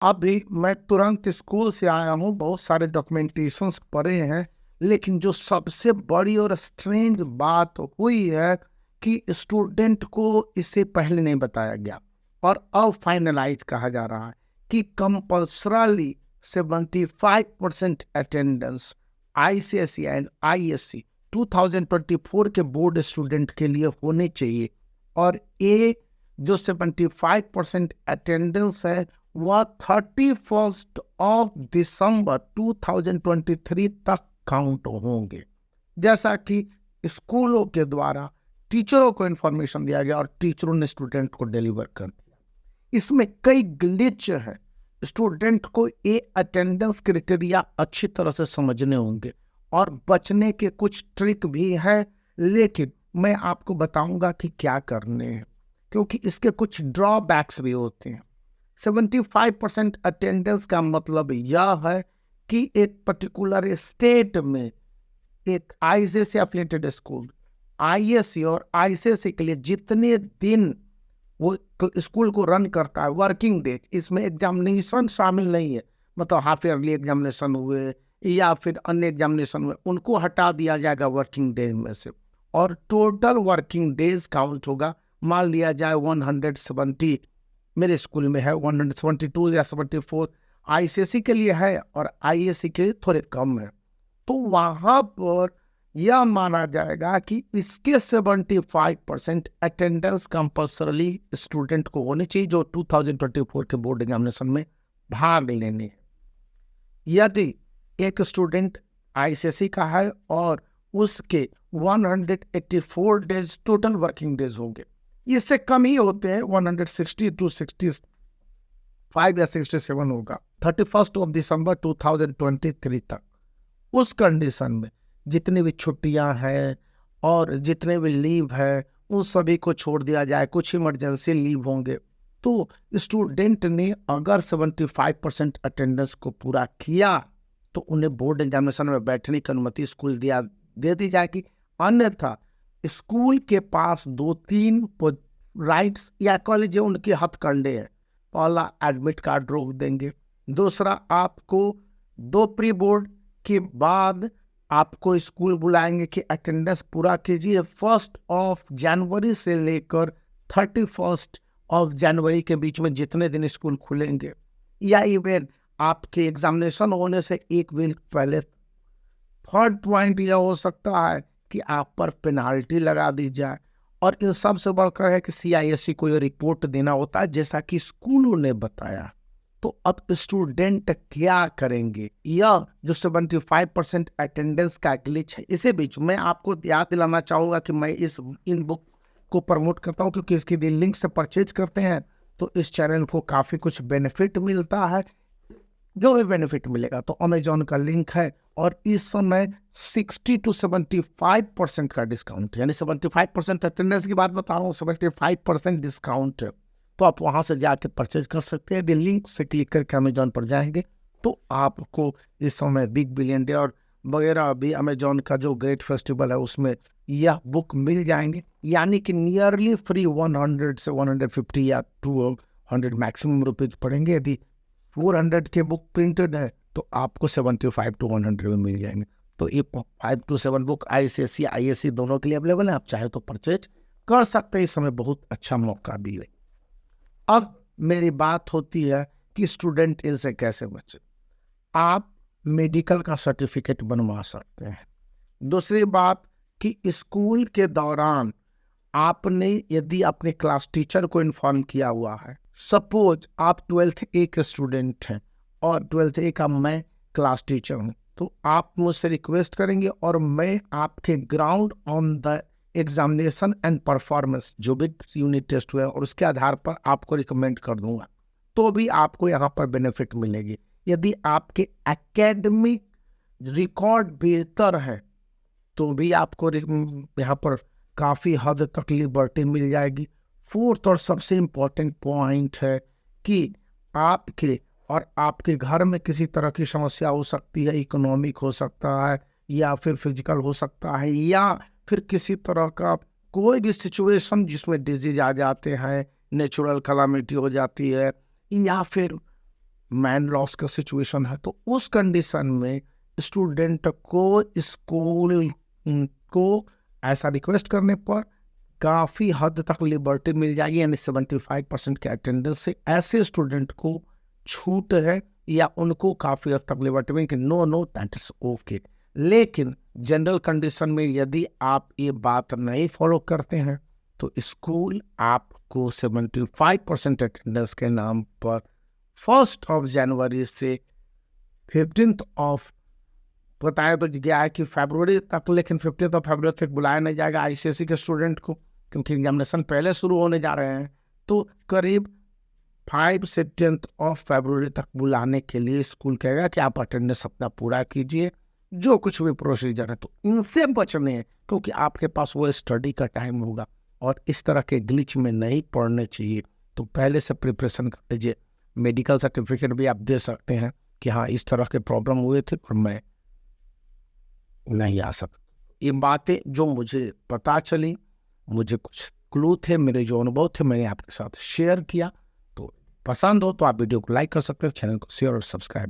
अभी मैं तुरंत स्कूल से आया हूँ, बहुत सारे डॉक्यूमेंटेशंस पड़े हैं, लेकिन जो सबसे बड़ी और स्ट्रेंज बात हुई है कि स्टूडेंट को इससे पहले नहीं बताया गया और अब फाइनलाइज कहा जा रहा है कि compulsorily 75% attendance ICSE and ISC 2024 के बोर्ड स्टूडेंट के लिए होने चाहिए। और ये जो 75% अटेंडेंस है वह 31 दिसंबर 2023 तक काउंट होंगे, जैसा कि स्कूलों के द्वारा टीचरों को इन्फॉर्मेशन दिया गया और टीचरों ने स्टूडेंट को डिलीवर कर दिया। इसमें कई ग्लिच है, स्टूडेंट को ये अटेंडेंस क्राइटेरिया अच्छी तरह से समझने होंगे और बचने के कुछ ट्रिक भी है, लेकिन मैं आपको बताऊंगा कि क्या करने हैं, क्योंकि इसके कुछ ड्रॉबैक्स भी होते हैं। 75% अटेंडेंस का मतलब यह है कि एक पर्टिकुलर स्टेट में एक आईसीएसई एफिलिएटेड स्कूल आईएससी और आईसीएसई के लिए जितने दिन वो स्कूल को रन करता है, वर्किंग डेज, इसमें एग्जामिनेशन शामिल नहीं है, मतलब हाफ ईयरली एग्जामिनेशन हुए या फिर अन्य एग्जामिनेशन हुए, उनको हटा दिया जाएगा वर्किंग डेज में से और टोटल वर्किंग डेज काउंट होगा। मान लिया जाए 170, मेरे स्कूल में है 172 या 74, आईसीएसई के लिए है और आईएससी के लिए थोड़े कम है, तो वहां पर यह माना जाएगा कि इसके 75% अटेंडेंस कंपल्सरली स्टूडेंट को होनी चाहिए जो 2024 के बोर्ड एग्जामिनेशन में भाग लेने हैं। यदि एक स्टूडेंट आईसीएसई का है और उसके 184 डेज टोटल वर्किंग डेज होंगे, इससे कम ही होते हैं, 160 to 65 या 67 होगा 31 दिसंबर 2023 तक। उस कंडीशन में जितनी भी छुट्टियां हैं और जितने भी लीव है उन सभी को छोड़ दिया जाए, कुछ इमरजेंसी लीव होंगे, तो स्टूडेंट ने अगर 75% अटेंडेंस को पूरा किया तो उन्हें बोर्ड एग्जामिनेशन में बैठने की अनुमति स्कूल दे दी जाएगी। अन्यथा स्कूल के पास 2-3 राइट्स या कॉलेज उनके हथकंडे हैं। पहला, एडमिट कार्ड रोक देंगे। दूसरा, आपको 2 प्री बोर्ड के बाद आपको स्कूल बुलाएंगे कि अटेंडेंस पूरा कीजिए। 1 जनवरी से लेकर 31 जनवरी के बीच में जितने दिन स्कूल खुलेंगे, या इवन आपके एग्जामिनेशन होने से एक वीक पहले। थर्ड पॉइंट यह हो सकता है कि आप पर पेनाल्टी लगा दी जाए, और इन सब से बढ़कर है कि सीआईएससी को ये रिपोर्ट देना होता है, जैसा कि स्कूलों ने बताया। तो अब स्टूडेंट क्या करेंगे? यह जो 75% अटेंडेंस का ग्लिच है, इसी बीच मैं आपको याद दिलाना चाहूंगा कि मैं इन बुक को प्रमोट करता हूं, क्योंकि इसकी लिंक से परचेज करते हैं तो इस चैनल को काफी कुछ बेनिफिट मिलता है। जो भी बेनिफिट मिलेगा तो अमेजॉन का लिंक है, और इस समय 60 to 75% का डिस्काउंट, यानी 75% अटेंडेंस की बात बता रहा हूँ, 75% डिस्काउंट है। तो आप वहां से जाके परचेज कर सकते हैं। लिंक से क्लिक करके अमेजॉन पर जाएंगे तो आपको इस समय बिग बिलियन डे और वगैरह अभी अमेजॉन का जो ग्रेट फेस्टिवल है उसमें यह बुक मिल जाएंगे, यानी कि नियरली फ्री 100 से 150 या 200 मैक्सिमम रुपीज पड़ेंगे। यदि 400 के बुक प्रिंटेड है तो आपको 75 to 100 में मिल जाएंगे। तो ये 5 to 7 बुक आईसीएसई आईएससी दोनों के लिए अवेलेबल है, आप चाहे तो परचेज कर सकते हैं। इस समय बहुत अच्छा मौका भी है। अब मेरी बात होती है कि स्टूडेंट इनसे कैसे बचे। आप मेडिकल का सर्टिफिकेट बनवा सकते हैं। दूसरी बात कि स्कूल के दौरान आपने यदि अपने क्लास टीचर को इन्फॉर्म किया हुआ है, सपोज आप 12th ए के स्टूडेंट हैं और 12th ए का मैं क्लास टीचर हूं, तो आप मुझसे रिक्वेस्ट करेंगे और मैं आपके ground on the examination and performance जो भी यूनिट टेस्ट हुआ है और उसके आधार पर आपको रिकमेंड कर दूंगा, तो भी आपको यहाँ पर बेनिफिट मिलेगी। यदि आपके एकेडमिक रिकॉर्ड बेहतर है तो भी आपको यहाँ पर काफ़ी हद तक लिबर्टी मिल जाएगी। फोर्थ और सबसे इम्पोर्टेंट पॉइंट है कि आपके और आपके घर में किसी तरह की समस्या हो सकती है, इकोनॉमिक हो सकता है या फिर फिजिकल हो सकता है, या फिर किसी तरह का कोई भी सिचुएशन जिसमें डिजीज आ जाते हैं, नेचुरल कलामिटी हो जाती है, या फिर मैन लॉस का सिचुएशन है, तो उस कंडीशन में स्टूडेंट को स्कूल को ऐसा रिक्वेस्ट करने पर काफ़ी हद तक लिबर्टी मिल जाएगी, यानी 75% के अटेंडेंस से ऐसे स्टूडेंट को छूट है या उनको काफ़ी हद तक लिबर्टी मिलेगी कि नो दैट इज ओके। लेकिन जनरल कंडीशन में यदि आप ये बात नहीं फॉलो करते हैं तो स्कूल आपको 75% अटेंडेंस के नाम पर 1 जनवरी से 15 बताया तो गया है कि फरवरी तक, लेकिन 15 फरवरी तक बुलाया नहीं जाएगा आईसीएसई के स्टूडेंट को, क्योंकि एग्जामिनेशन पहले शुरू होने जा रहे हैं। तो करीब 5 से 10 फरवरी तक बुलाने के लिए स्कूल कहेगा कि आप अटेंडेंस अपना पूरा कीजिए, जो कुछ भी प्रोसीजर है। तो इनसे बचने हैं, क्योंकि आपके पास वो स्टडी का टाइम होगा और इस तरह के ग्लिच में नहीं पढ़ने चाहिए। तो पहले से प्रिपरेशन कर लीजिए। मेडिकल सर्टिफिकेट भी आप दे सकते हैं कि हाँ इस तरह के प्रॉब्लम हुए थे और मैं नहीं आ सकता। ये बातें जो मुझे पता चली, मुझे कुछ क्लू थे, मेरे जो अनुभव थे, मैंने आपके साथ शेयर किया। तो पसंद हो तो आप वीडियो को लाइक कर सकते हैं, चैनल को शेयर और सब्सक्राइब